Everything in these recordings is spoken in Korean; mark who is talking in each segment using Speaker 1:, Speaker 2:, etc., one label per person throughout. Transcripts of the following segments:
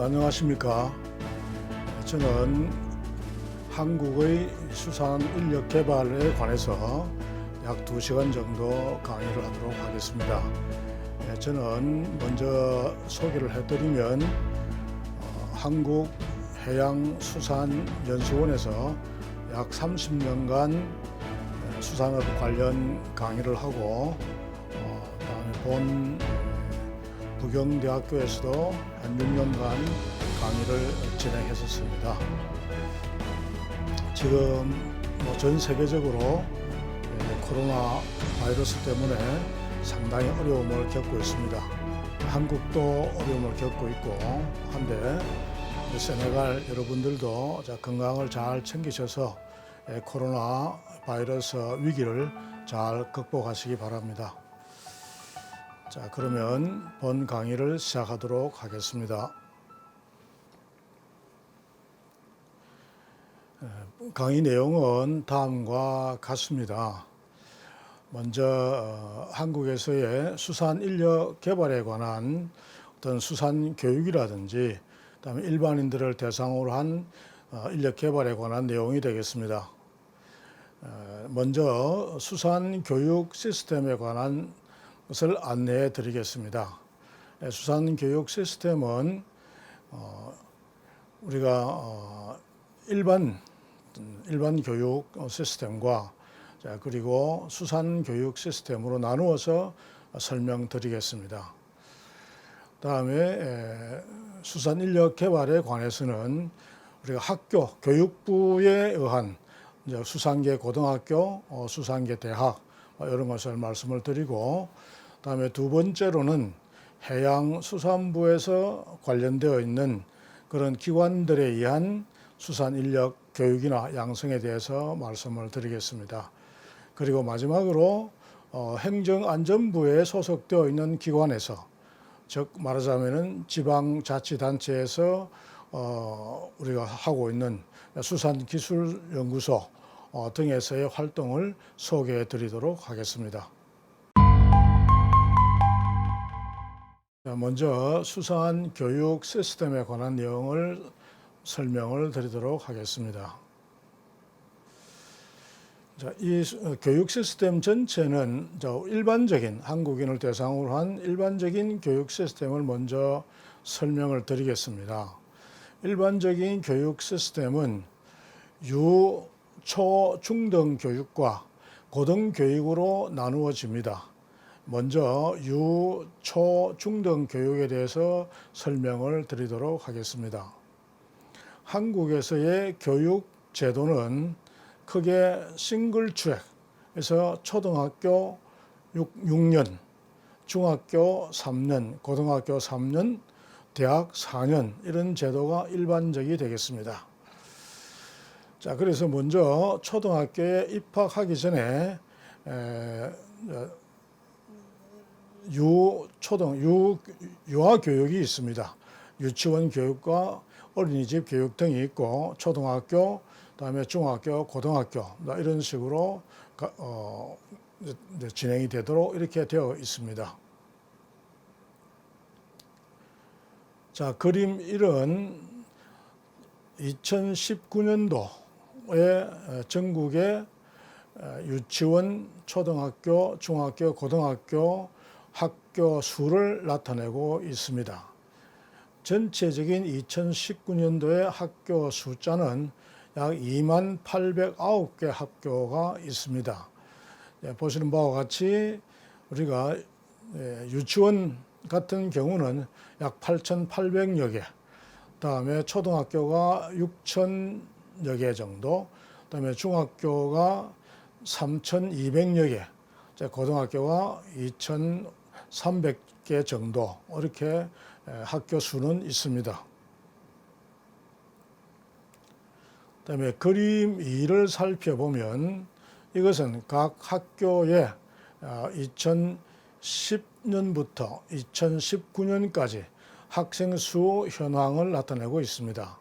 Speaker 1: 안녕하십니까. 저는 한국의 수산 인력 개발에 관해서 약 2시간 정도 강의를 하도록 하겠습니다. 저는 먼저 소개를 해드리면 한국해양수산연수원에서 약 30년간 수산업 관련 강의를 하고 그다음에 본 부경대학교에서도 한 6년간 강의를 진행했었습니다. 지금 전 세계적으로 코로나 바이러스 때문에 상당히 어려움을 겪고 있습니다. 한국도 어려움을 겪고 있고 한데 세네갈 여러분들도 건강을 잘 챙기셔서 코로나 바이러스 위기를 잘 극복하시기 바랍니다. 자, 그러면 본 강의를 시작하도록 하겠습니다. 강의 내용은 다음과 같습니다. 먼저 한국에서의 수산 인력 개발에 관한 어떤 수산 교육이라든지 그다음에 일반인들을 대상으로 한 인력 개발에 관한 내용이 되겠습니다. 먼저 수산 교육 시스템에 관한 것을 안내해 드리겠습니다. 수산 교육 시스템은 우리가 일반 교육 시스템과 그리고 수산 교육 시스템으로 나누어서 설명드리겠습니다. 다음에 수산 인력 개발에 관해서는 우리가 학교 교육부에 의한 수산계 고등학교, 수산계 대학 이런 것을 말씀을 드리고, 다음에 두 번째로는 해양수산부에서 관련되어 있는 그런 기관들에 의한 수산 인력 교육이나 양성에 대해서 말씀을 드리겠습니다. 그리고 마지막으로 행정안전부에 소속되어 있는 기관에서, 즉 말하자면은 지방자치단체에서 우리가 하고 있는 수산기술연구소 등에서의 활동을 소개해 드리도록 하겠습니다. 먼저 수산 교육 시스템에 관한 내용을 설명을 드리도록 하겠습니다. 이 교육 시스템 전체는 일반적인 한국인을 대상으로 한 일반적인 교육 시스템을 먼저 설명을 드리겠습니다. 일반적인 교육 시스템은 유, 초, 중등 교육과 고등 교육으로 나누어집니다. 먼저 유, 초, 중등 교육에 대해서 설명을 드리도록 하겠습니다. 한국에서의 교육 제도는 크게 싱글 트랙에서 초등학교 6년, 중학교 3년, 고등학교 3년, 대학 4년 이런 제도가 일반적이 되겠습니다. 자, 그래서 먼저 초등학교에 입학하기 전에 유아 교육이 있습니다. 유치원 교육과 어린이집 교육 등이 있고, 초등학교, 그다음에 중학교, 고등학교 이런 식으로 진행이 되도록 이렇게 되어 있습니다. 자, 그림 1은 2019년도에 전국의 유치원, 초등학교, 중학교, 고등학교 학교 수를 나타내고 있습니다. 전체적인 2019년도의 학교 숫자는 약 2809개 학교가 있습니다. 보시는 바와 같이 우리가 유치원 같은 경우는 약 8,800여 개, 그다음에 초등학교가 6,000여 개 정도, 그다음에 중학교가 3,200여 개, 고등학교가 2,300개 정도 이렇게 학교 수는 있습니다. 그다음에 그림 2를 살펴보면 이것은 각 학교에 2010년부터 2019년까지 학생 수 현황을 나타내고 있습니다.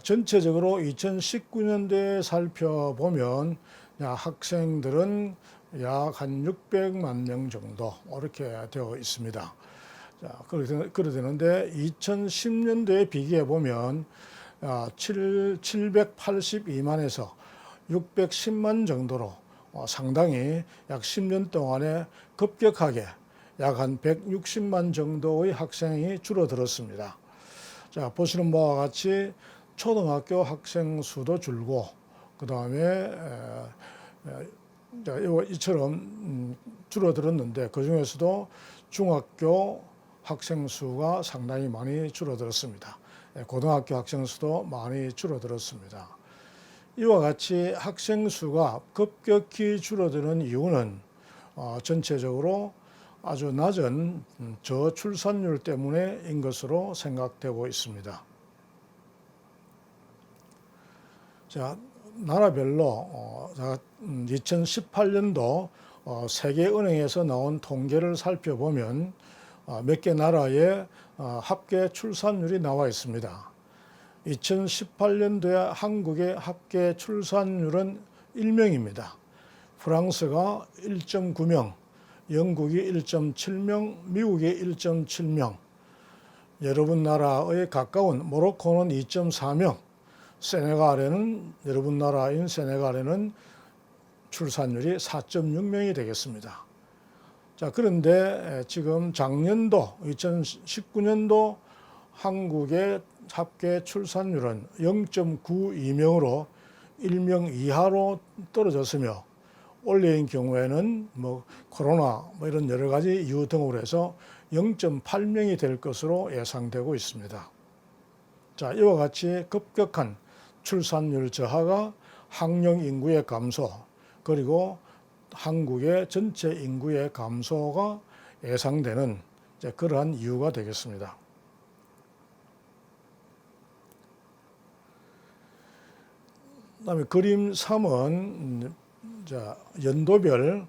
Speaker 1: 전체적으로 2019년도에 살펴보면 학생들은 약 한 600만 명 정도 이렇게 되어 있습니다. 자, 그래 되는데 2010년도에 비교해 보면 782만에서 610만 정도로 상당히 약 10년 동안에 급격하게 약 한 160만 정도의 학생이 줄어들었습니다. 자, 보시는 바와 같이 초등학교 학생 수도 줄고, 그 다음에 이처럼 줄어들었는데, 그 중에서도 중학교 학생 수가 상당히 많이 줄어들었습니다. 고등학교 학생 수도 많이 줄어들었습니다. 이와 같이 학생 수가 급격히 줄어드는 이유는 전체적으로 아주 낮은 저출산율 때문에인 것으로 생각되고 있습니다. 자, 나라별로 2018년도 세계은행에서 나온 통계를 살펴보면 몇 개 나라의 합계 출산율이 나와 있습니다. 2018년도에 한국의 합계 출산율은 1명입니다. 프랑스가 1.9명, 영국이 1.7명, 미국이 1.7명, 여러분 나라의 가까운 모로코는 2.4명, 세네갈에는 여러분 나라인 세네갈에는 출산율이 4.6명이 되겠습니다. 자, 그런데 지금 작년도 2019년도 한국의 합계 출산율은 0.92명으로 1명 이하로 떨어졌으며, 올해인 경우에는 코로나 이런 여러 가지 이유 등으로 해서 0.8명이 될 것으로 예상되고 있습니다. 자, 이와 같이 급격한 출산율 저하가 학령 인구의 감소, 그리고 한국의 전체 인구의 감소가 예상되는 그러한 이유가 되겠습니다. 그다음에 그림 3은 연도별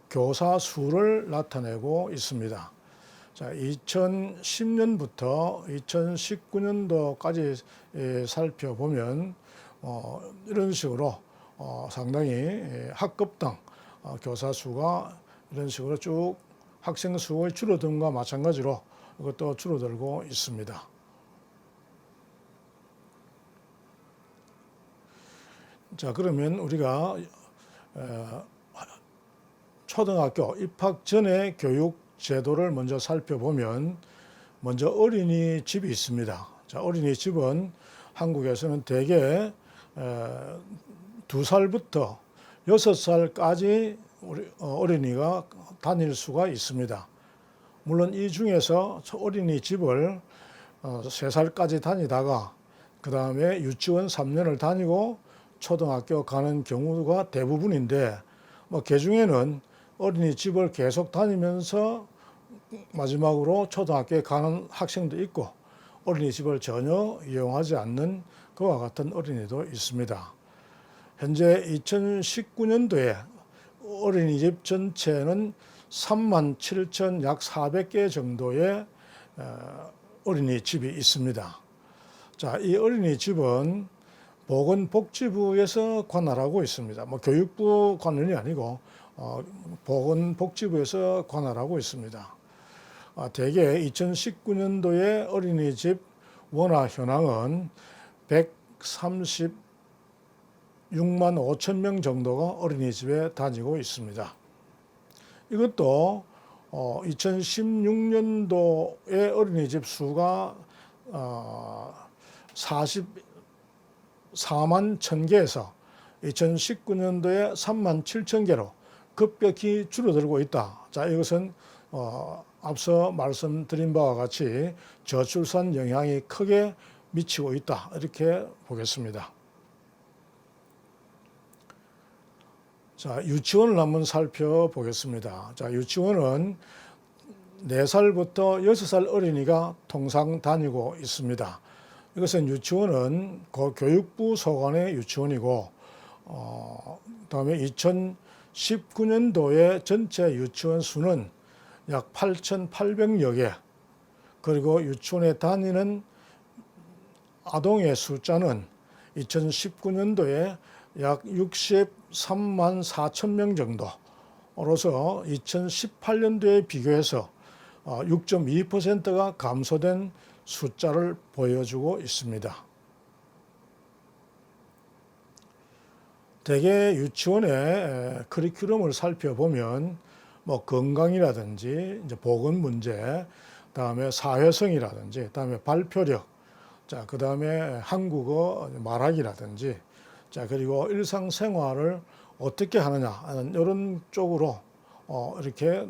Speaker 1: 교사 수를 나타내고 있습니다. 자, 2010년부터 2019년도까지 살펴보면 이런 식으로 상당히 학급당 교사 수가 이런 식으로 쭉 학생 수의 줄어듦과 마찬가지로 이것도 줄어들고 있습니다. 자, 그러면 우리가 초등학교 입학 전의 교육 제도를 먼저 살펴보면, 먼저 어린이집이 있습니다. 자, 어린이집은 한국에서는 대개 2살부터 6살까지 어린이가 다닐 수가 있습니다. 물론 이 중에서 어린이집을 3살까지 다니다가 그 다음에 유치원 3년을 다니고 초등학교 가는 경우가 대부분인데, 그 중에는 어린이집을 계속 다니면서 마지막으로 초등학교에 가는 학생도 있고, 어린이집을 전혀 이용하지 않는 그와 같은 어린이도 있습니다. 현재 2019년도에 어린이집 전체는 37,000 약 400개 정도의 어린이집이 있습니다. 자, 이 어린이집은 보건복지부에서 관할하고 있습니다. 교육부 관할이 아니고 보건복지부에서 관할하고 있습니다. 대개 2019년도에 어린이집 원화 현황은 136만 5천 명 정도가 어린이집에 다니고 있습니다. 이것도 2016년도에 어린이집 수가 44만 1000개에서 2019년도에 3만 7천 개로 급격히 줄어들고 있다. 자, 이것은 앞서 말씀드린 바와 같이 저출산 영향이 크게 미치고 있다, 이렇게 보겠습니다. 자, 유치원을 한번 살펴보겠습니다. 자, 유치원은 4살부터 6살 어린이가 통상 다니고 있습니다. 이것은 유치원은 교육부 소관의 유치원이고, 다음에 2019년도에 전체 유치원 수는 약 8,800여 개, 그리고 유치원에 다니는 아동의 숫자는 2019년도에 약 63만 4천 명 정도로서 2018년도에 비교해서 6.2%가 감소된 숫자를 보여주고 있습니다. 대개 유치원의 커리큘럼을 살펴보면 뭐 건강이라든지 이제 보건 문제, 그다음에 사회성이라든지, 그다음에 발표력, 자 그다음에 한국어 말하기라든지, 자 그리고 일상생활을 어떻게 하느냐 하는 이런 쪽으로 이렇게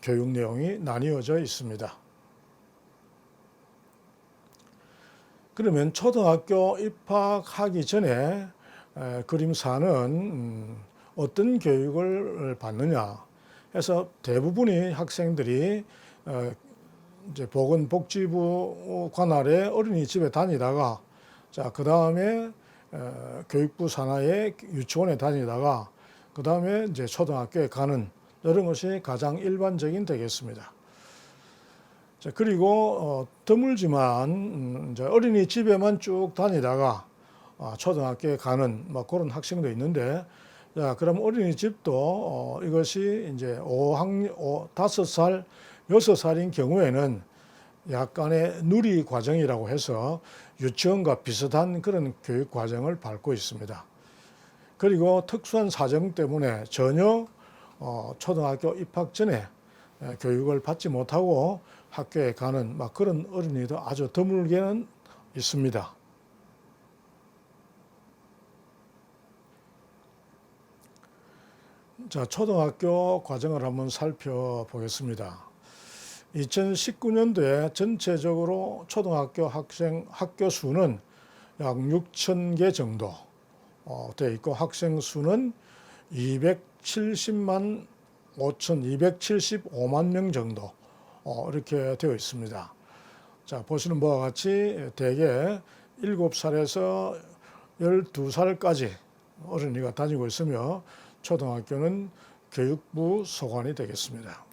Speaker 1: 교육 내용이 나뉘어져 있습니다. 그러면 초등학교 입학하기 전에 그림사는 어떤 교육을 받느냐 해서 대부분의 학생들이 이제 보건복지부 관할의 어린이집에 다니다가 자 그 다음에 교육부 산하의 유치원에 다니다가 그 다음에 이제 초등학교에 가는 이런 것이 가장 일반적인 되겠습니다. 자, 그리고 드물지만 이제 어린이집에만 쭉 다니다가 초등학교에 가는 뭐 그런 학생도 있는데, 자, 그럼 어린이집도 이것이 이제 5살, 6살인 경우에는 약간의 누리 과정이라고 해서 유치원과 비슷한 그런 교육 과정을 밟고 있습니다. 그리고 특수한 사정 때문에 전혀 초등학교 입학 전에 교육을 받지 못하고 학교에 가는 막 그런 어린이도 아주 드물게는 있습니다. 자, 초등학교 과정을 한번 살펴보겠습니다. 2019년도에 전체적으로 초등학교 학교 수는 약 6,000개 정도 되어 있고, 학생 수는 275만 명 정도 이렇게 되어 있습니다. 자, 보시는 바와 같이 대개 7살에서 12살까지 어린이가 다니고 있으며 초등학교는 교육부 소관이 되겠습니다.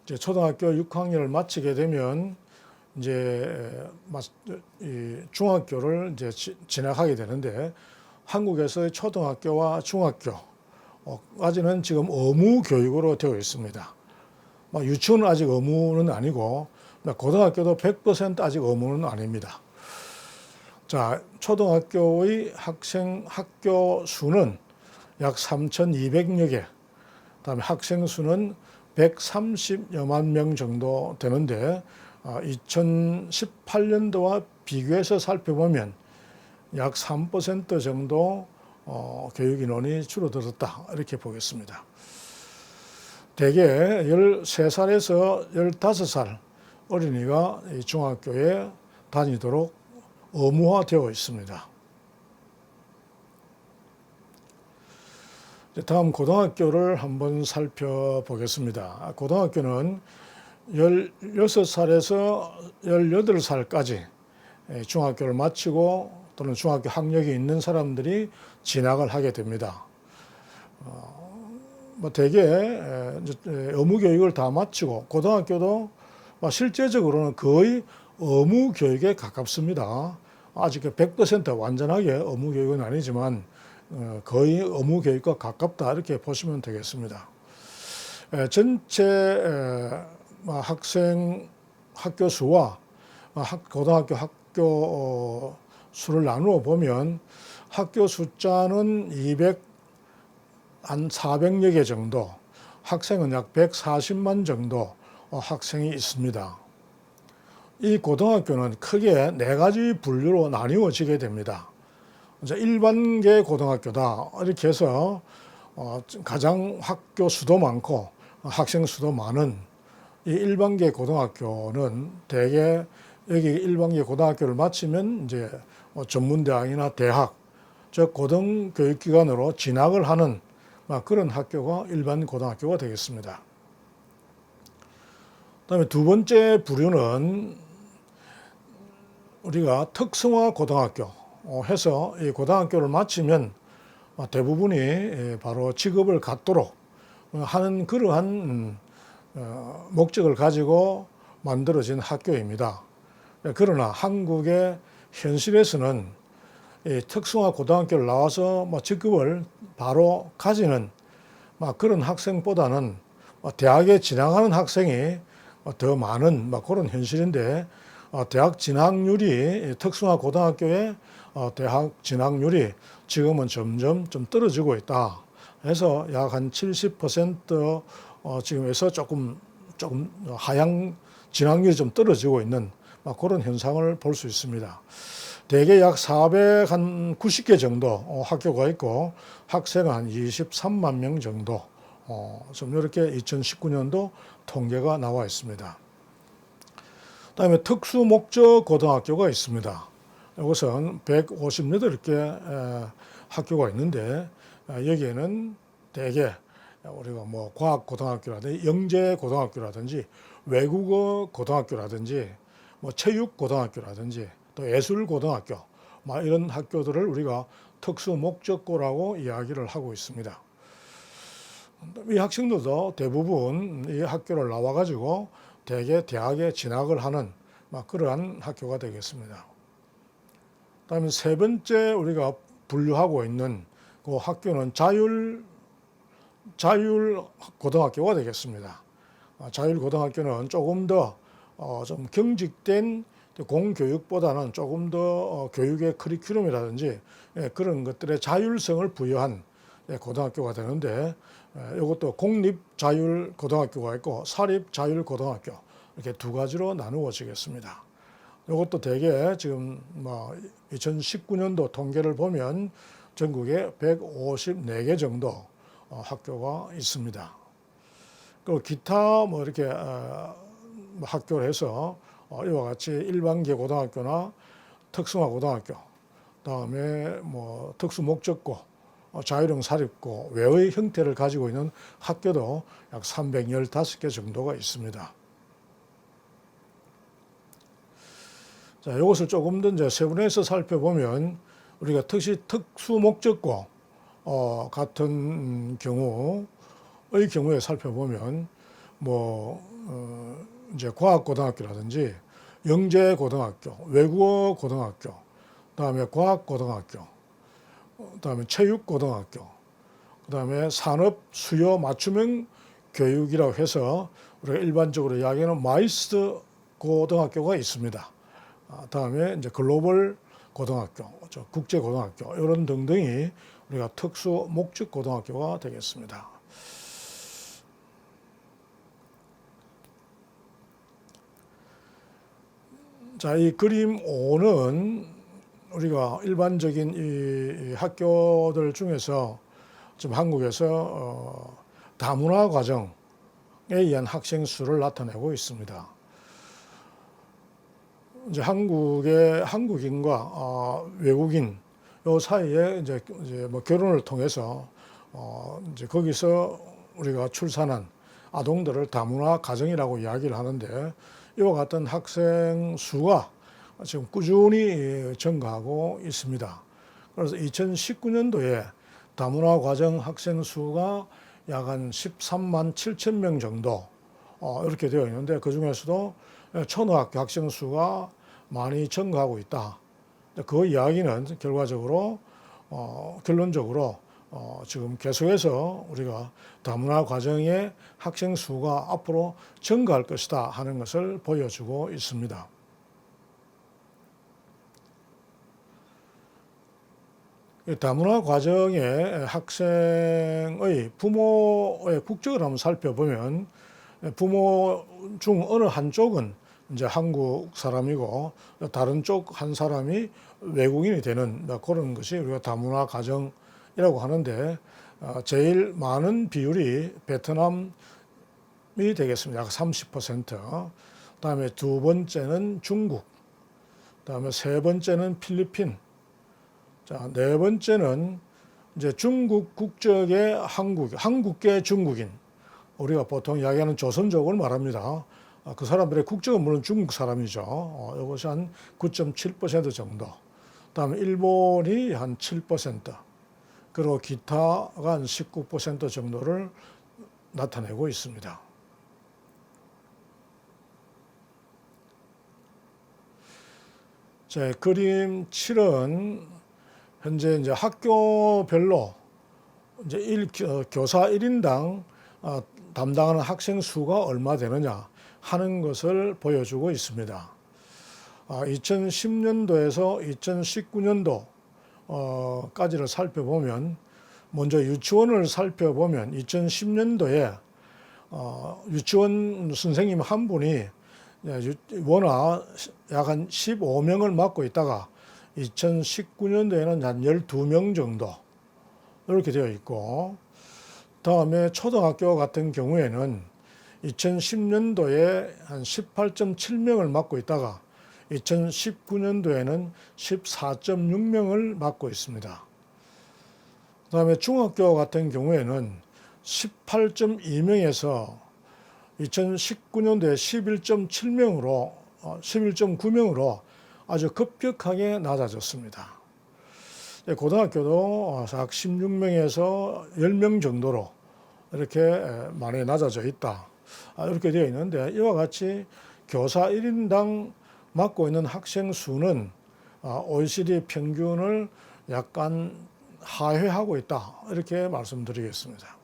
Speaker 1: 이제 초등학교 6학년을 마치게 되면 이제 중학교를 이제 진학하게 되는데, 한국에서의 초등학교와 중학교까지는 지금 의무 교육으로 되어 있습니다. 유치원은 아직 의무는 아니고 고등학교도 100% 아직 의무는 아닙니다. 자, 초등학교의 학교 수는 약 3,200여 개, 그다음에 학생 수는 130여만 명 정도 되는데, 2018년도와 비교해서 살펴보면 약 3% 정도 교육 인원이 줄어들었다 이렇게 보겠습니다. 대개 13살에서 15살 어린이가 중학교에 다니도록 의무화되어 있습니다. 다음 고등학교를 한번 살펴보겠습니다. 고등학교는 16살에서 18살까지 중학교를 마치고 또는 중학교 학력이 있는 사람들이 진학을 하게 됩니다. 대개 의무 교육을 다 마치고, 고등학교도 실제적으로는 거의 의무 교육에 가깝습니다. 아직 100% 완전하게 의무 교육은 아니지만 거의 의무 교육과 가깝다 이렇게 보시면 되겠습니다. 전체 학교 수와 고등학교 학교 수를 나누어 보면 학교 숫자는 400여 개 정도, 학생은 약 140만 정도 학생이 있습니다. 이 고등학교는 크게 4가지 분류로 나뉘어지게 됩니다. 일반계 고등학교다 이렇게 해서 가장 학교 수도 많고 학생 수도 많은 이 일반계 고등학교는 대개 여기 일반계 고등학교를 마치면 이제 전문대학이나 대학, 즉 고등교육기관으로 진학을 하는 그런 학교가 일반 고등학교가 되겠습니다. 그다음에 두 번째 부류는 우리가 특성화 고등학교 해서 이 고등학교를 마치면 대부분이 바로 직업을 갖도록 하는 그러한 목적을 가지고 만들어진 학교입니다. 그러나 한국의 현실에서는 이 특성화 고등학교를 나와서 직업을 바로 가지는 그런 학생보다는 대학에 진학하는 학생이 더 많은 그런 현실인데, 대학 진학률이 특성화 고등학교의 대학 진학률이 지금은 점점 좀 떨어지고 있다. 그래서 약 한 70% 지금에서 조금 하향 진학률이 좀 떨어지고 있는 그런 현상을 볼 수 있습니다. 대개 약 490개 정도 학교가 있고 학생은 한 23만 명 정도 좀 이렇게 2019년도 통계가 나와 있습니다. 그다음에 특수 목적 고등학교가 있습니다. 이것은 158개 학교가 있는데 여기에는 대개 우리가 뭐 과학 고등학교라든지 영재 고등학교라든지 외국어 고등학교라든지 뭐 체육 고등학교라든지 또 예술 고등학교 이런 학교들을 우리가 특수 목적고라고 이야기를 하고 있습니다. 이 학생들도 대부분 이 학교를 나와 가지고 대개 대학에 진학을 하는 그러한 학교가 되겠습니다. 그다음에 세 번째 우리가 분류하고 있는 그 학교는 자율 고등학교가 되겠습니다. 자율 고등학교는 조금 더 좀 경직된 공교육보다는 조금 더 교육의 커리큘럼이라든지 그런 것들의 자율성을 부여한 고등학교가 되는데, 이것도 공립 자율 고등학교가 있고 사립 자율 고등학교 이렇게 두 가지로 나누어지겠습니다. 이것도 대개 지금 2019년도 통계를 보면 전국에 154개 정도 학교가 있습니다. 그리고 기타 이렇게 학교를 해서 이와 같이 일반계 고등학교나 특성화 고등학교, 그다음에 특수 목적고, 자율형 사립고, 외의 형태를 가지고 있는 학교도 약 315개 정도가 있습니다. 자, 이것을 조금 더 이제 세분화해서 살펴보면 우리가 특수 목적고 같은 경우의 경우에 살펴보면 이제 과학고등학교라든지 영재고등학교, 외국어 고등학교, 그다음에 과학고등학교, 그다음에 체육고등학교, 그다음에 산업 수요 맞춤형 교육이라고 해서 우리가 일반적으로 이야기하는 마이스터 고등학교가 있습니다. 다음에 이제 글로벌 고등학교, 국제 고등학교 이런 등등이 우리가 특수 목적 고등학교가 되겠습니다. 자, 이 그림 5는 우리가 일반적인 이 학교들 중에서 지금 한국에서 다문화 과정에 의한 학생 수를 나타내고 있습니다. 이제 한국인과 외국인 요 사이에 이제 결혼을 통해서 이제 거기서 우리가 출산한 아동들을 다문화 가정이라고 이야기를 하는데, 이와 같은 학생 수가 지금 꾸준히 증가하고 있습니다. 그래서 2019년도에 다문화 과정 학생 수가 약 한 13만 7천 명 정도 이렇게 되어 있는데, 그 중에서도 초등학교 학생 수가 많이 증가하고 있다. 그 이야기는 결과적으로 결론적으로 지금 계속해서 우리가 다문화 과정의 학생 수가 앞으로 증가할 것이다 하는 것을 보여주고 있습니다. 다문화 과정의 학생의 부모의 국적을 한번 살펴보면 부모 중 어느 한쪽은 이제 한국 사람이고 다른 쪽 한 사람이 외국인이 되는 그런 것이 우리가 다문화 가정이라고 하는데, 제일 많은 비율이 베트남이 되겠습니다. 약 30%. 그다음에 두 번째는 중국. 그다음에 세 번째는 필리핀. 자, 네 번째는 이제 중국 국적의 한국계 중국인. 우리가 보통 이야기하는 조선족을 말합니다. 그 사람들의 국적은 물론 중국 사람이죠. 이것이 한 9.7% 정도. 그다음에 일본이 한 7%, 그리고 기타가 한 19% 정도를 나타내고 있습니다. 자, 그림 7은 현재 이제 학교별로 이제 교사 1인당 담당하는 학생 수가 얼마 되느냐 하는 것을 보여주고 있습니다. 2010년도에서 2019년도까지를 살펴보면, 먼저 유치원을 살펴보면 2010년도에 유치원 선생님 한 분이 워낙 약 한 15명을 맡고 있다가 2019년도에는 한 12명 정도 이렇게 되어 있고, 다음에 초등학교 같은 경우에는 2010년도에 한 18.7명을 맡고 있다가 2019년도에는 14.6명을 맡고 있습니다. 그다음에 중학교 같은 경우에는 18.2명에서 2019년도에 11.9명으로 아주 급격하게 낮아졌습니다. 고등학교도 약 16명에서 10명 정도로 이렇게 많이 낮아져 있다, 이렇게 되어 있는데, 이와 같이 교사 1인당 맡고 있는 학생 수는 OECD 평균을 약간 하회하고 있다, 이렇게 말씀드리겠습니다.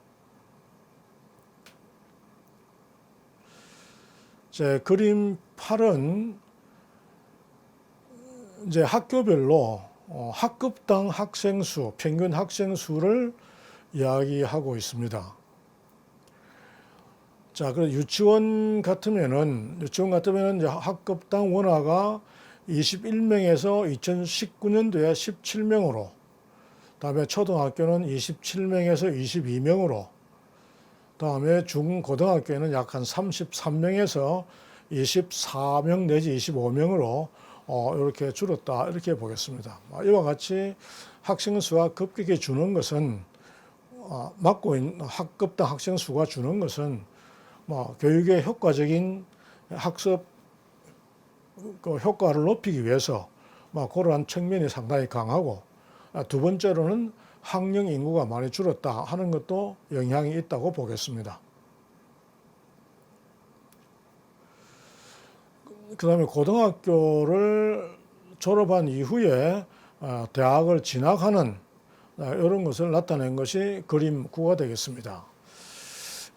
Speaker 1: 그림 8은 이제 학교별로 학급당 학생 수, 평균 학생 수를 이야기하고 있습니다. 그 유치원 같으면은 이제 학급당 원화가 21명에서 2019년도에 17명으로, 다음에 초등학교는 27명에서 22명으로, 다음에 중고등학교에는 약 한 33명에서 24명 내지 25명으로 이렇게 줄었다, 이렇게 보겠습니다. 이와 같이 학생 수가 급격히 주는 것은, 맡고 있는 학급당 학생 수가 주는 것은 교육의 효과적인 학습 효과를 높이기 위해서 그러한 측면이 상당히 강하고, 두 번째로는 학령 인구가 많이 줄었다 하는 것도 영향이 있다고 보겠습니다. 그 다음에 고등학교를 졸업한 이후에 대학을 진학하는 이런 것을 나타낸 것이 그림 9가 되겠습니다.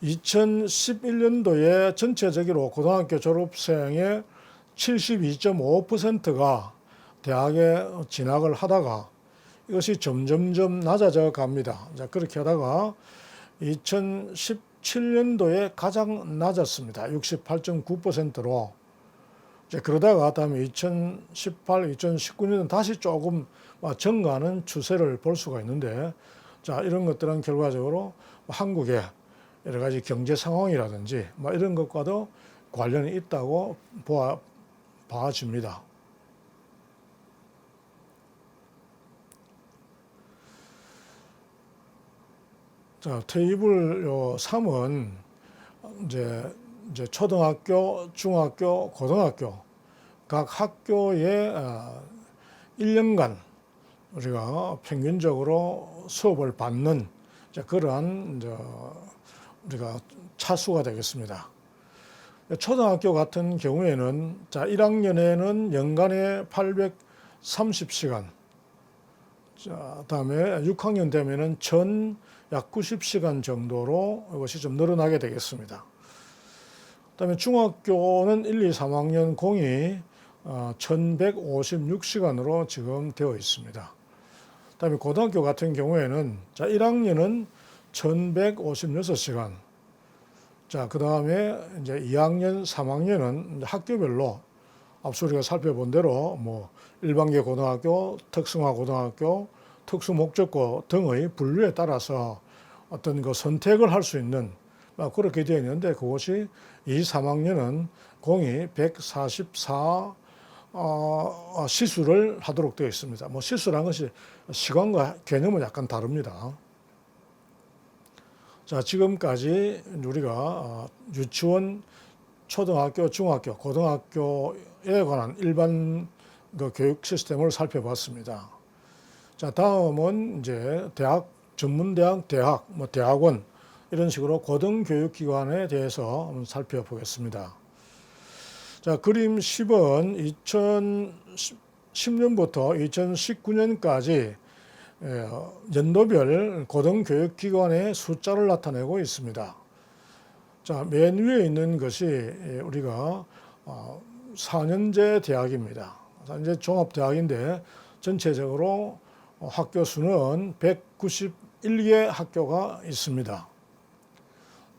Speaker 1: 2011년도에 전체적으로 고등학교 졸업생의 72.5%가 대학에 진학을 하다가 이것이 점점점 낮아져 갑니다. 그렇게 하다가 2017년도에 가장 낮았습니다. 68.9%로. 그러다가 다음에 2018, 2019년은 다시 조금 증가하는 추세를 볼 수가 있는데, 이런 것들은 결과적으로 한국의 여러 가지 경제 상황이라든지 이런 것과도 관련이 있다고 봐집니다. 테이블 3은 이제 초등학교, 중학교, 고등학교 각 학교의 1년간 우리가 평균적으로 수업을 받는 그러한 우리가 차수가 되겠습니다. 초등학교 같은 경우에는 1학년에는 연간에 830시간, 다음에 6학년 되면은 약 90시간 정도로 이것이 좀 늘어나게 되겠습니다. 그다음에 중학교는 1, 2, 3학년 공이 1156시간으로 지금 되어 있습니다. 그다음에 고등학교 같은 경우에는 1학년은 1156시간, 그다음에 이제 2학년, 3학년은 학교별로 앞서 우리가 살펴본 대로 일반계 고등학교, 특성화 고등학교, 특수목적고 등의 분류에 따라서 어떤 선택을 할 수 있는 그렇게 되어 있는데, 그것이 2, 3학년은 공이 144 시수를 하도록 되어 있습니다. 시수라는 것이 시간과 개념은 약간 다릅니다. 지금까지 우리가 유치원, 초등학교, 중학교, 고등학교에 관한 일반 교육 시스템을 살펴봤습니다. 다음은 이제 대학, 전문대학, 대학원 이런 식으로 고등교육기관에 대해서 한번 살펴보겠습니다. 그림 10은 2010년부터 2019년까지 연도별 고등교육기관의 숫자를 나타내고 있습니다. 자, 맨 위에 있는 것이 우리가 4년제 대학입니다. 4년제 종합대학인데 전체적으로 학교 수는 191개 학교가 있습니다.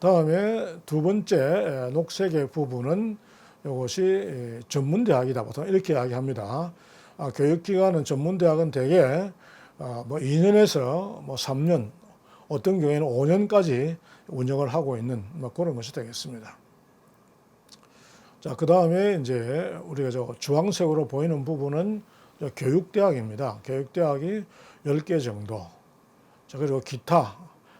Speaker 1: 다음에 두 번째 녹색의 부분은 이것이 전문대학이다. 보통 이렇게 이야기합니다. 교육기관은 전문대학은 대개 뭐 2년에서 뭐 3년, 어떤 경우에는 5년까지 운영을 하고 있는 뭐 그런 것이 되겠습니다. 자, 그 다음에 이제 우리가 저 주황색으로 보이는 부분은 교육대학입니다. 교육대학이 10개 정도. 자, 그리고 기타,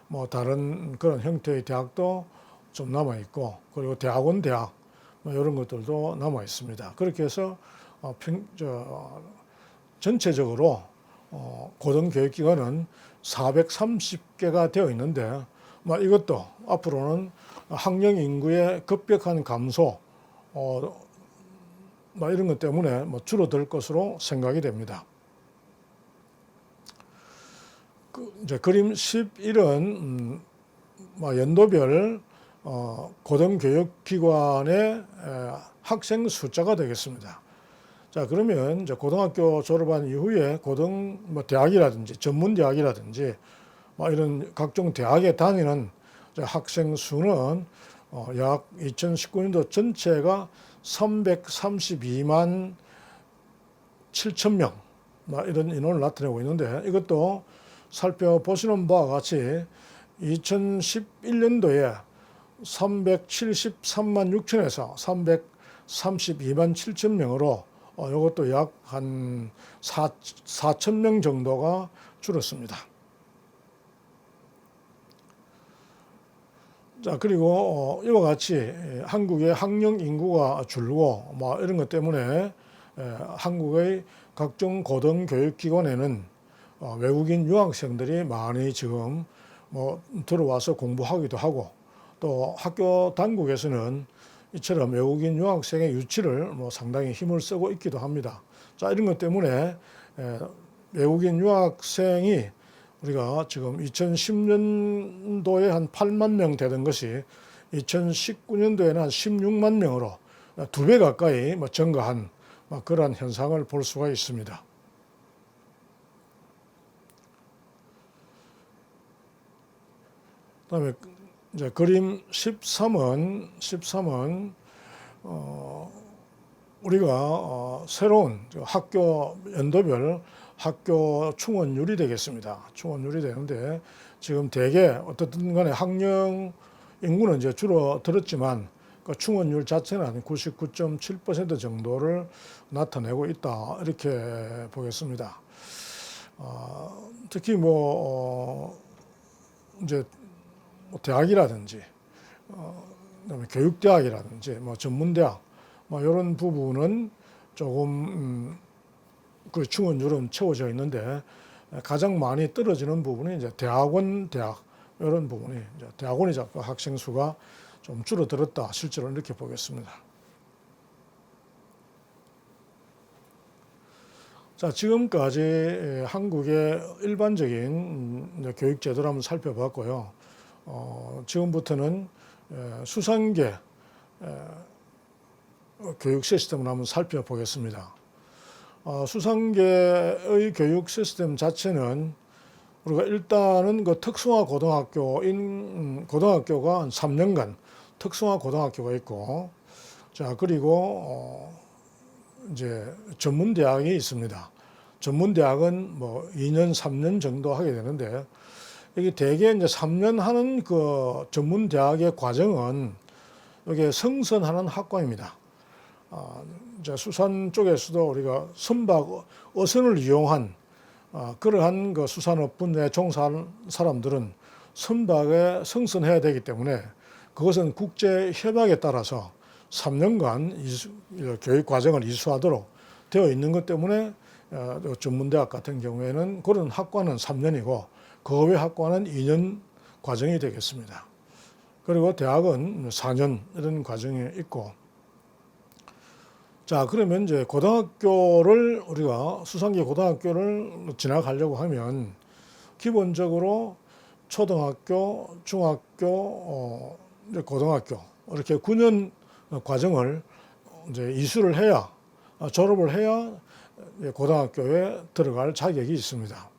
Speaker 1: 뭐 다른 그런 형태의 대학도 좀 남아 있고, 그리고 대학원 대학, 뭐 이런 것들도 남아 있습니다. 그렇게 해서 전체적으로 고등교육기관은 430개가 되어 있는데, 뭐 이것도 앞으로는 학령 인구의 급격한 감소, 뭐 이런 것 때문에 뭐 줄어들 것으로 생각이 됩니다. 이제 그림 11은 뭐 연도별 고등교육기관의 학생 숫자가 되겠습니다. 자, 그러면 이제 고등학교 졸업한 이후에 뭐 대학이라든지 전문대학이라든지 뭐 이런 각종 대학에 다니는 학생 수는 약 2019년도 전체가 332만 7천 명 이런 인원을 나타내고 있는데, 이것도 살펴보시는 바와 같이 2011년도에 373만 6천에서 332만 7천 명으로 이것도 약 한 4천 명 정도가 줄었습니다. 자, 그리고 이와 같이 한국의 학령 인구가 줄고 뭐 이런 것 때문에 한국의 각종 고등교육기관에는 외국인 유학생들이 많이 지금 뭐 들어와서 공부하기도 하고, 또 학교 당국에서는 이처럼 외국인 유학생의 유치를 뭐 상당히 힘을 쓰고 있기도 합니다. 자, 이런 것 때문에 외국인 유학생이 우리가 지금 2010년도에 한 8만 명 되던 것이 2019년도에는 한 16만 명으로 2배 가까이 뭐 증가한 그러한 현상을 볼 수가 있습니다. 그다음에 이제 그림 13은 우리가 새로운 학교 연도별 학교 충원율이 되겠습니다. 충원율이 되는데, 지금 대개 어떻든 간에 학령 인구는 이제 줄어들었지만 그 충원율 자체는 99.7% 정도를 나타내고 있다, 이렇게 보겠습니다. 특히 이제 대학이라든지 그다음에 교육대학이라든지 뭐 전문대학 이런 부분은 조금 그 충원율은 채워져 있는데, 가장 많이 떨어지는 부분이 이제 대학원 대학 이런 부분이 이제 대학원이 자꾸 학생 수가 좀 줄어들었다, 실제로 이렇게 보겠습니다. 자, 지금까지 한국의 일반적인 교육 제도를 한번 살펴봤고요. 지금부터는 수상계 교육 시스템을 한번 살펴보겠습니다. 수상계의 교육 시스템 자체는 우리가 일단은 그 특성화 고등학교가 한 3년간 특성화 고등학교가 있고, 자, 그리고 이제 전문대학이 있습니다. 전문대학은 뭐 2년, 3년 정도 하게 되는데, 여기 대개 이제 3년 하는 그 전문대학의 과정은 이게 성선하는 학과입니다. 이제 수산 쪽에서도 우리가 선박 어선을 이용한 그러한 그 수산업 분야에 종사하는 사람들은 선박에 성선해야 되기 때문에 그것은 국제 협약에 따라서 3년간 교육 과정을 이수하도록 되어 있는 것 때문에 전문대학 같은 경우에는 그런 학과는 3년이고 그 외 학과는 2년 과정이 되겠습니다. 그리고 대학은 4년 이런 과정이 있고, 자, 그러면 이제 고등학교를 우리가 수상계 고등학교를 진학하려고 하면 기본적으로 초등학교, 중학교, 이제 고등학교 이렇게 9년 과정을 이제 이수를 해야 졸업을 해야 고등학교에 들어갈 자격이 있습니다.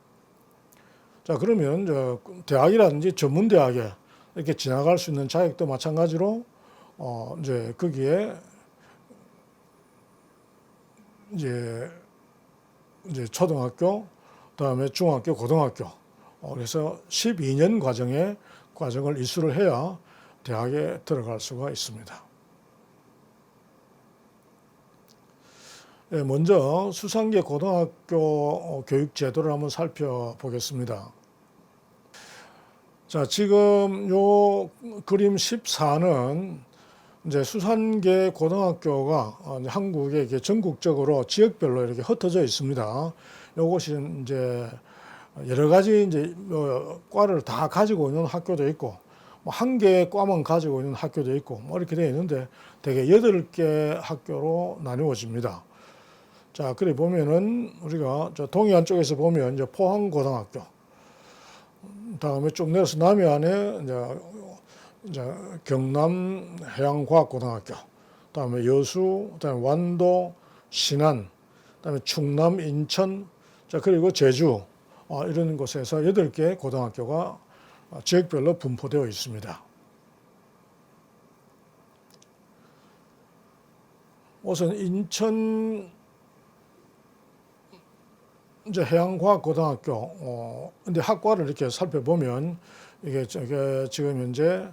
Speaker 1: 자, 그러면 대학이라든지 전문대학에 이렇게 지나갈 수 있는 자격도 마찬가지로 이제 거기에 이제 초등학교, 그다음에 중학교, 고등학교 그래서 12년 과정을 이수를 해야 대학에 들어갈 수가 있습니다. 먼저 수상계 고등학교 교육 제도를 한번 살펴보겠습니다. 자, 지금 요 그림 14는 이제 수상계 고등학교가 한국에 이렇게 전국적으로 지역별로 이렇게 흩어져 있습니다. 요것이 이제 여러 가지 이제 과를 다 가지고 있는 학교도 있고, 한 개의 과만 가지고 있는 학교도 있고, 이렇게 되어 있는데 대개 8개 학교로 나누어집니다. 자, 그래 보면은 우리가 저 동해안 쪽에서 보면 이제 포항고등학교, 다음에 쭉 내려서 남해안에 이제 경남해양과학고등학교, 다음에 여수, 다음에 완도, 신안, 다음에 충남, 인천, 자 그리고 제주 이런 곳에서 8개 고등학교가 지역별로 분포되어 있습니다. 우선 인천 이제 해양과학고등학교 근데 학과를 이렇게 살펴보면 이게 지금 현재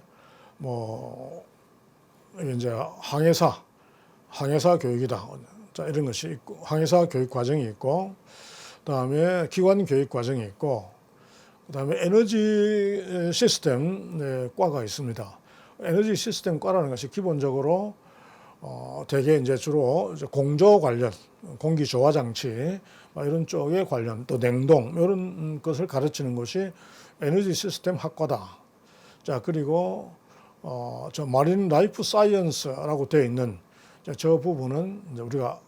Speaker 1: 이게 이제 항해사 교육이다. 자, 이런 것이 있고, 항해사 교육 과정이 있고, 그다음에 기관 교육 과정이 있고, 그다음에 에너지 시스템 과가 있습니다. 에너지 시스템 과라는 것이 기본적으로 대개 이제 주로 공조 관련, 공기 조화 장치 이런 쪽에 관련, 또 냉동 이런 것을 가르치는 것이 에너지 시스템 학과다. 자, 그리고 저 마린 라이프 사이언스라고 되어 있는 저 부분은 이제 우리가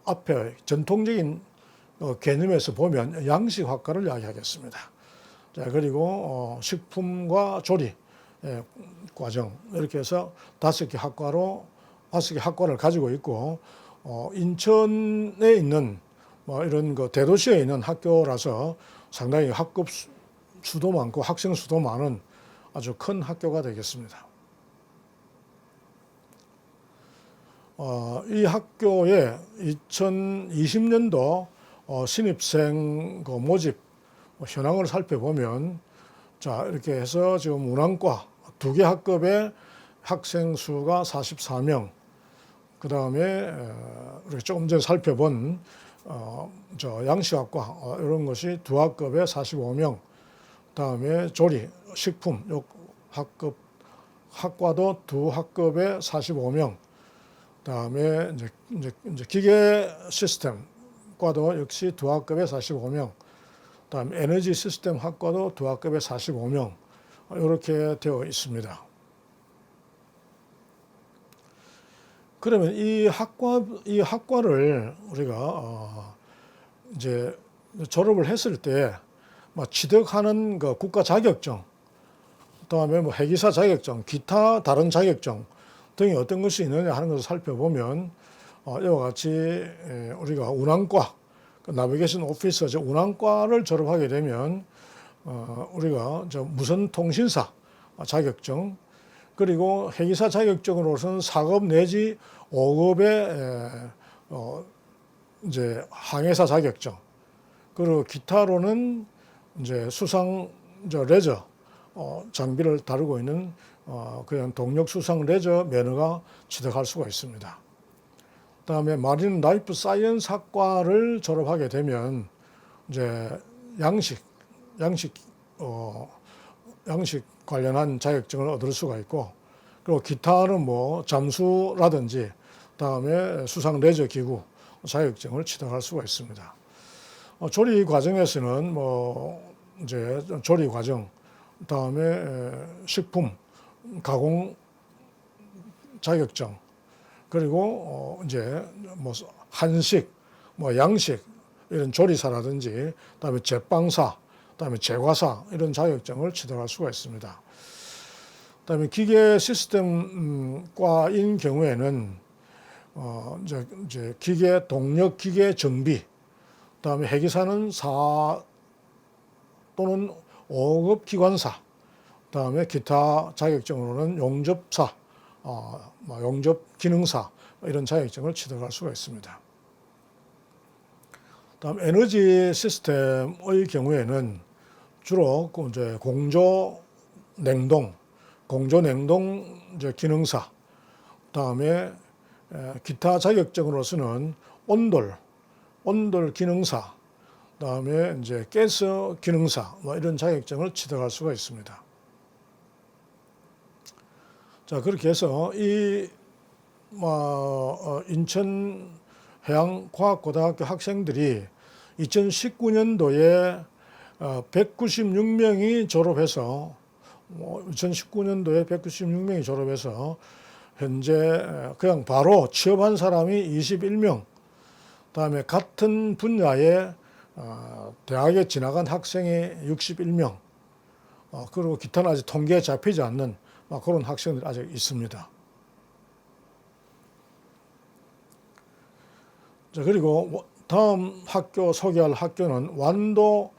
Speaker 1: 앞에 전통적인 개념에서 보면 양식학과를 이야기하겠습니다. 자, 그리고 식품과 조리 과정 이렇게 해서 5개 학과를 가지고 있고, 인천에 있는 이런 대도시에 있는 학교라서 상당히 학급 수도 많고 학생 수도 많은 아주 큰 학교가 되겠습니다. 이 학교에 2020년도 신입생 모집 현황을 살펴보면, 자, 이렇게 해서 지금 문항과 2개 학급의 학생 수가 44명, 그 다음에 우리 조금 전에 살펴본 저 양식학과 이런 것이 2학급에 45명, 다음에 조리, 식품 요 학과도 2학급에 45명, 다음에 이제 기계 시스템과도 역시 2학급에 45명, 다음에 에너지 시스템 학과도 2학급에 45명 이렇게 되어 있습니다. 그러면 이 학과를 우리가 이제 졸업을 했을 때 취득하는 그 국가 자격증, 그다음에 해기사 자격증, 기타 다른 자격증 등이 어떤 것이 있느냐 하는 것을 살펴보면 이와 같이 우리가 운항과 나비게이션 오피서 운항과를 졸업하게 되면 우리가 무선 통신사 자격증, 그리고 해기사 자격증으로서는 4급 내지 5급의 이제 항해사 자격증, 그리고 기타로는 이제 수상 레저 장비를 다루고 있는 그냥 동력 수상 레저 면허가 취득할 수가 있습니다. 그다음에 마린 라이프 사이언스 학과를 졸업하게 되면 이제 양식 관련한 자격증을 얻을 수가 있고, 그리고 기타는 잠수라든지 그다음에 수상 레저 기구 자격증을 취득할 수가 있습니다. 조리 과정에서는 이제 조리 과정, 그다음에 식품 가공 자격증, 그리고 이제 한식, 양식 이런 조리사라든지, 그다음에 제빵사, 그다음에 제과사 이런 자격증을 취득할 수가 있습니다. 그다음에 기계 시스템과인 경우에는 이제 기계 동력 기계 정비, 그다음에 해기사는 4 또는 5급 기관사, 그다음에 기타 자격증으로는 용접사, 용접 기능사 이런 자격증을 취득할 수가 있습니다. 다음 에너지 시스템의 경우에는 주로 이제 공조 냉동 이제 기능사, 다음에 기타 자격증으로서는 온돌 기능사, 다음에 이제 가스 기능사 이런 자격증을 취득할 수가 있습니다. 자, 그렇게 해서 이 인천해양과학고등학교 학생들이 2019년도에 196명이 졸업해서 2019년도에 196명이 졸업해서 현재 그냥 바로 취업한 사람이 21명, 다음에 같은 분야에 대학에 지나간 학생이 61명, 그리고 기타는 아직 통계에 잡히지 않는 그런 학생들이 아직 있습니다. 자, 그리고 다음 학교 소개할 학교는 완도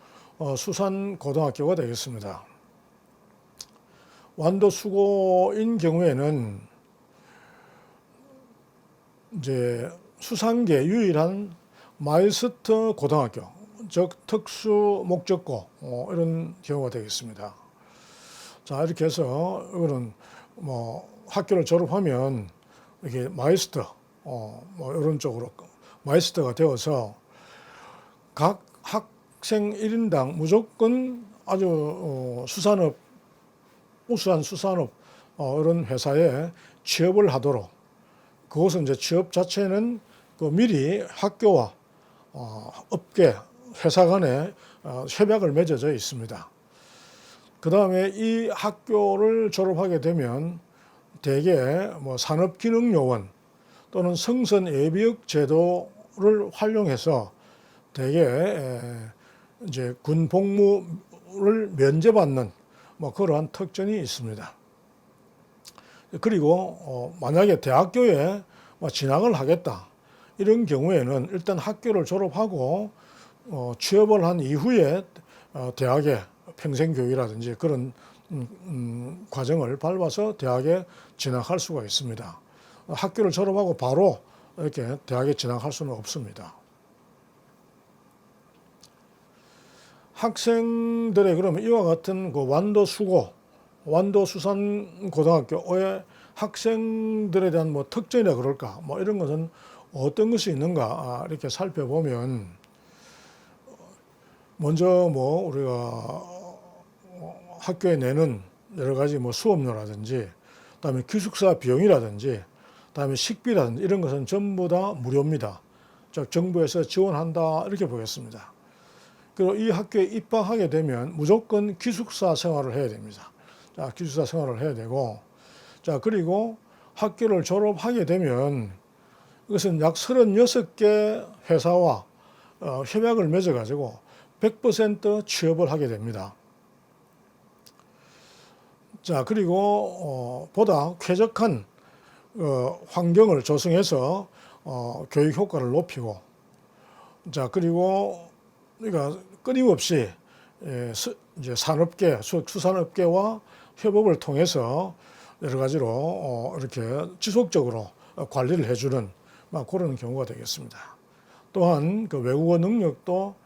Speaker 1: 수산고등학교가 되겠습니다. 완도 수고인 경우에는 이제 수산계 유일한 마이스터 고등학교, 즉 특수 목적고 이런 경우가 되겠습니다. 자, 이렇게 해서 이거는 학교를 졸업하면 이게 마이스터 이런 쪽으로 마이스터가 되어서 각 학생 1인당 무조건 아주 우수한 수산업 이런 회사에 취업을 하도록, 그것은 이제 취업 자체는 미리 학교와 업계, 회사 간에 협약을 맺어져 있습니다. 그 다음에 이 학교를 졸업하게 되면 대개 산업기능요원 또는 성선예비역 제도를 활용해서 대개 이제 군 복무를 면제받는 그러한 특징이 있습니다. 그리고 만약에 대학교에 진학을 하겠다 이런 경우에는 일단 학교를 졸업하고 취업을 한 이후에 대학에 평생교육이라든지 그런 과정을 밟아서 대학에 진학할 수가 있습니다. 학교를 졸업하고 바로 이렇게 대학에 진학할 수는 없습니다. 학생들의 그러면 이와 같은 완도 수산고등학교의 학생들에 대한 특징이라 그럴까 이런 것은 어떤 것이 있는가 이렇게 살펴보면, 먼저 우리가 학교에 내는 여러 가지 수업료라든지, 그다음에 기숙사 비용이라든지, 그다음에 식비라든지 이런 것은 전부 다 무료입니다. 즉 정부에서 지원한다 이렇게 보겠습니다. 그리고 이 학교에 입학하게 되면 무조건 기숙사 생활을 해야 됩니다. 자, 기숙사 생활을 해야 되고, 자, 그리고 학교를 졸업하게 되면 이것은 약 36개 회사와 협약을 맺어가지고 100% 취업을 하게 됩니다. 자, 그리고 보다 쾌적한 환경을 조성해서 교육 효과를 높이고, 자, 그리고 그러니까 끊임없이 이제 산업계, 수산업계와 협업을 통해서 여러 가지로 이렇게 지속적으로 관리를 해주는 그런 경우가 되겠습니다. 또한 그 외국어 능력도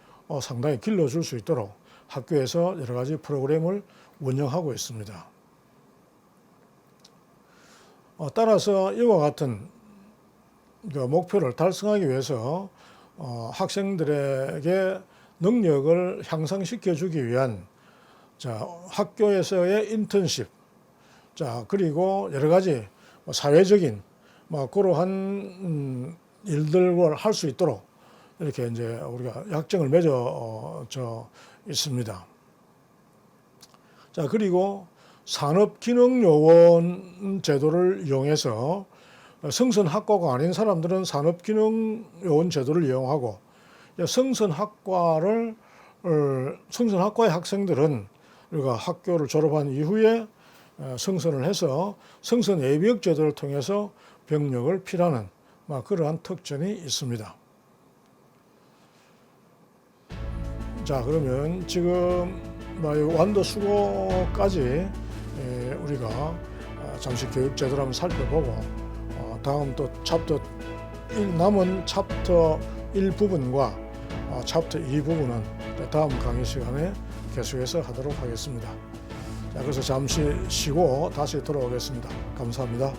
Speaker 1: 상당히 길러줄 수 있도록 학교에서 여러 가지 프로그램을 운영하고 있습니다. 따라서 이와 같은 그 목표를 달성하기 위해서 학생들에게 능력을 향상시켜 주기 위한 학교에서의 인턴십, 그리고 여러 가지 사회적인 그러한 일들을 할 수 있도록 이렇게 이제 우리가 약정을 맺어 있습니다. 자, 그리고 산업기능요원 제도를 이용해서 성선학과가 아닌 사람들은 산업기능요원 제도를 이용하고, 성선학과를 성선학과의 학생들은 우리가 학교를 졸업한 이후에 성선을 해서 성선 예비역 제도를 통해서 병력을 필하는 그러한 특징이 있습니다. 자, 그러면 지금 완도 수고까지 우리가 잠시 교육 제도를 한번 살펴보고 다음 또 남은 챕터 1 부분과 챕터 2 부분은 다음 강의 시간에 계속해서 하도록 하겠습니다. 자, 그래서 잠시 쉬고 다시 돌아오겠습니다. 감사합니다.